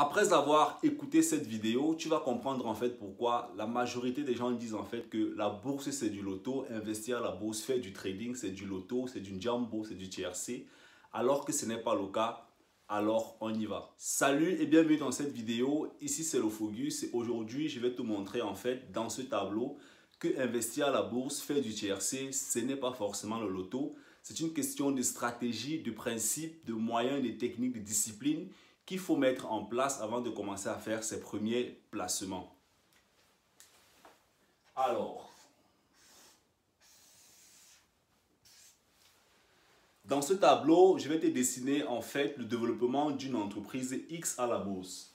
Après avoir écouté cette vidéo, tu vas comprendre en fait pourquoi la majorité des gens disent en fait que la bourse c'est du loto, investir à la bourse, faire du trading c'est du loto, c'est du jumbo, c'est du tiercé, alors que ce n'est pas le cas. Alors on y va. Salut et bienvenue dans cette vidéo, ici c'est Lofogus et aujourd'hui je vais te montrer en fait dans ce tableau que investir à la bourse, faire du tiercé, ce n'est pas forcément le loto. C'est une question de stratégie, de principe, de moyens, de techniques, de discipline qu'il faut mettre en place avant de commencer à faire ses premiers placements. Alors, dans ce tableau, je vais te dessiner en fait le développement d'une entreprise X à la bourse.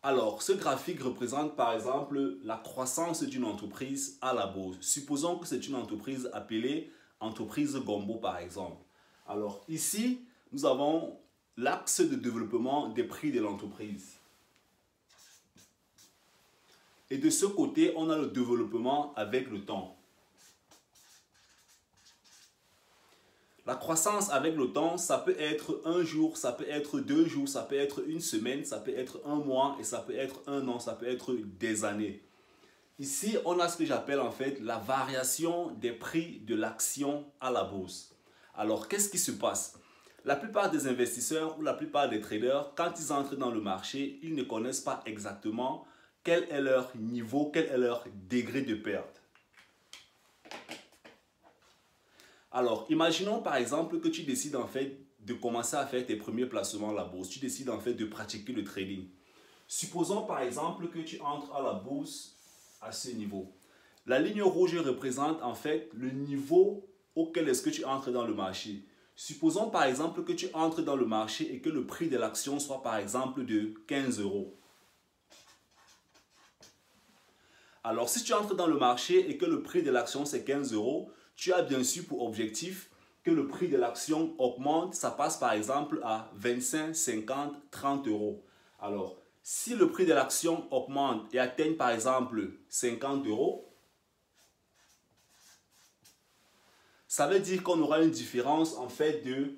Alors, ce graphique représente par exemple la croissance d'une entreprise à la bourse. Supposons que c'est une entreprise appelée entreprise Gombo par exemple. Alors ici, nous avons l'axe de développement des prix de l'entreprise. Et de ce côté, on a le développement avec le temps. La croissance avec le temps, ça peut être un jour, ça peut être 2 jours, ça peut être une semaine, ça peut être un mois et ça peut être un an, ça peut être des années. Ici, on a ce que j'appelle en fait la variation des prix de l'action à la bourse. Alors, qu'est-ce qui se passe? La plupart des investisseurs ou la plupart des traders, quand ils entrent dans le marché, ils ne connaissent pas exactement quel est leur niveau, quel est leur degré de perte. Alors, imaginons par exemple que tu décides en fait de commencer à faire tes premiers placements à la bourse. Tu décides en fait de pratiquer le trading. Supposons par exemple que tu entres à la bourse à ce niveau. La ligne rouge représente en fait le niveau auquel est-ce que tu entres dans le marché. Supposons par exemple que tu entres dans le marché et que le prix de l'action soit par exemple de 15 euros. Alors si tu entres dans le marché et que le prix de l'action c'est 15 euros, tu as bien sûr pour objectif que le prix de l'action augmente, ça passe par exemple à 25, 50, 30 euros. Alors, si le prix de l'action augmente et atteigne par exemple 50 euros, ça veut dire qu'on aura une différence en fait de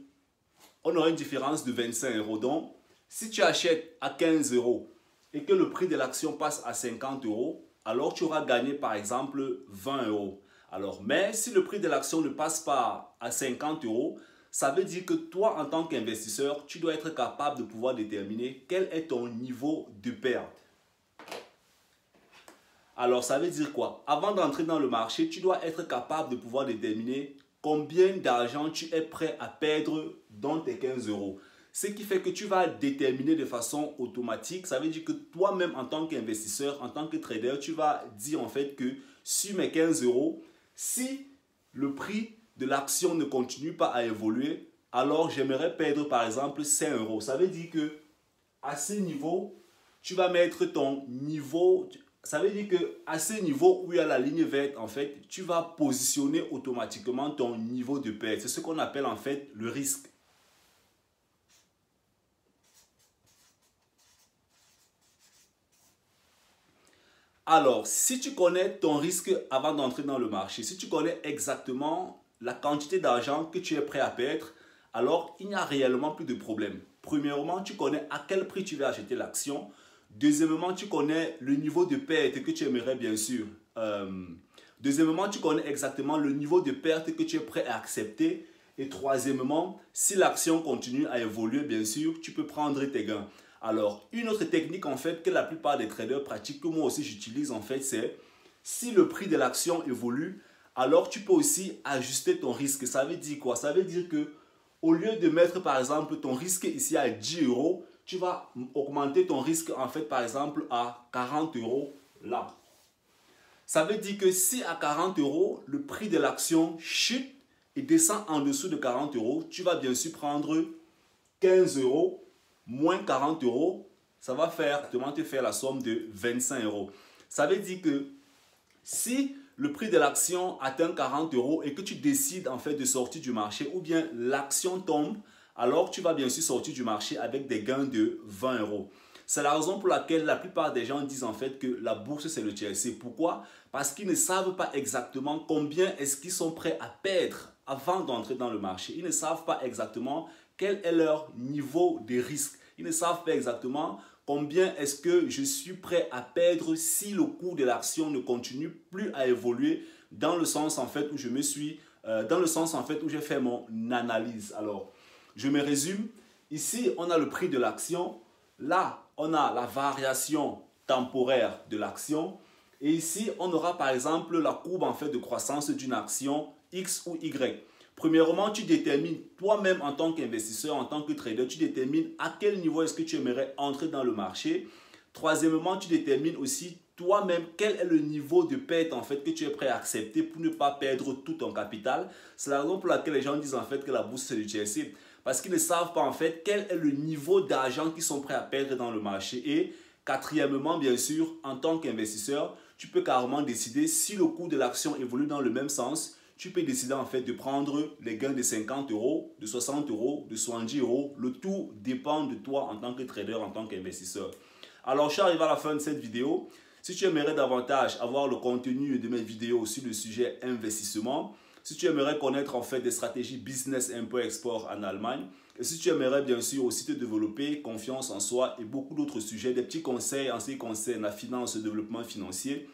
25 euros. Donc, si tu achètes à 15 euros et que le prix de l'action passe à 50 euros, alors tu auras gagné par exemple 20 euros. Alors, mais si le prix de l'action ne passe pas à 50 euros, ça veut dire que toi, en tant qu'investisseur, tu dois être capable de pouvoir déterminer quel est ton niveau de perte. Alors, ça veut dire quoi? Avant d'entrer dans le marché, tu dois être capable de pouvoir déterminer combien d'argent tu es prêt à perdre dans tes 15 euros. Ce qui fait que tu vas déterminer de façon automatique. Ça veut dire que toi-même, en tant qu'investisseur, en tant que trader, tu vas dire en fait que sur mes 15 euros, si le prix de l'action ne continue pas à évoluer, alors j'aimerais perdre par exemple 5 euros. Ça veut dire que à ce niveau, tu vas mettre ton niveau. Ça veut dire qu'à ce niveau où il y a la ligne verte, en fait, tu vas positionner automatiquement ton niveau de perte. C'est ce qu'on appelle en fait le risque. Alors, si tu connais ton risque avant d'entrer dans le marché, si tu connais exactement la quantité d'argent que tu es prêt à perdre, alors il n'y a réellement plus de problème. Premièrement, tu connais à quel prix tu vas acheter l'action. Deuxièmement, tu connais le niveau de perte que tu aimerais bien sûr. Deuxièmement, tu connais exactement le niveau de perte que tu es prêt à accepter. Et troisièmement, si l'action continue à évoluer, bien sûr, tu peux prendre tes gains. Alors, une autre technique en fait que la plupart des traders pratiquent, que moi aussi j'utilise en fait, c'est si le prix de l'action évolue, alors tu peux aussi ajuster ton risque. Ça veut dire quoi? Ça veut dire que au lieu de mettre par exemple ton risque ici à 10 euros, tu vas augmenter ton risque en fait par exemple à 40 euros là. Ça veut dire que si à 40 euros, le prix de l'action chute et descend en dessous de 40 euros, tu vas bien sûr prendre 15 euros moins 40 euros, ça va te faire la somme de 25 euros. Ça veut dire que si le prix de l'action atteint 40 euros et que tu décides en fait de sortir du marché ou bien l'action tombe, alors tu vas bien sûr sortir du marché avec des gains de 20 euros. C'est la raison pour laquelle la plupart des gens disent en fait que la bourse c'est le tiercé. Pourquoi? Parce qu'ils ne savent pas exactement combien est-ce qu'ils sont prêts à perdre avant d'entrer dans le marché. Ils ne savent pas exactement quel est leur niveau de risque. Ils ne savent pas exactement combien est-ce que je suis prêt à perdre si le cours de l'action ne continue plus à évoluer dans le sens en fait où je me suis, dans le sens en fait où j'ai fait mon analyse. Alors, je me résume. Ici, on a le prix de l'action. Là, on a la variation temporaire de l'action. Et ici, on aura par exemple la courbe en fait de croissance d'une action X ou Y. Premièrement, tu détermines toi-même en tant qu'investisseur, en tant que trader, tu détermines à quel niveau est-ce que tu aimerais entrer dans le marché. Troisièmement, tu détermines aussi toi-même quel est le niveau de perte en fait que tu es prêt à accepter pour ne pas perdre tout ton capital. C'est la raison pour laquelle les gens disent en fait que la bourse c'est du Chelsea. Parce qu'ils ne savent pas en fait quel est le niveau d'argent qu'ils sont prêts à perdre dans le marché. Et quatrièmement, bien sûr, en tant qu'investisseur, tu peux carrément décider si le cours de l'action évolue dans le même sens. Tu peux décider en fait de prendre les gains de 50 €, de 60 €, de 70 €. Le tout dépend de toi en tant que trader, en tant qu'investisseur. Alors, je suis arrivé à la fin de cette vidéo. Si tu aimerais davantage avoir le contenu de mes vidéos sur le sujet investissement, si tu aimerais connaître en fait des stratégies business import-export en Allemagne, et si tu aimerais bien sûr aussi te développer confiance en soi et beaucoup d'autres sujets, des petits conseils en ce qui concerne la finance et le développement financier,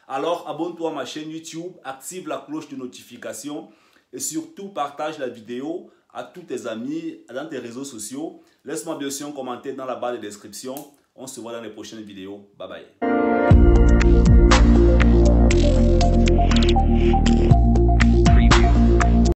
alors abonne-toi à ma chaîne YouTube, active la cloche de notification et surtout partage la vidéo à tous tes amis, dans tes réseaux sociaux. Laisse-moi bien sûr un commentaire dans la barre de description. On se voit dans les prochaines vidéos. Bye bye.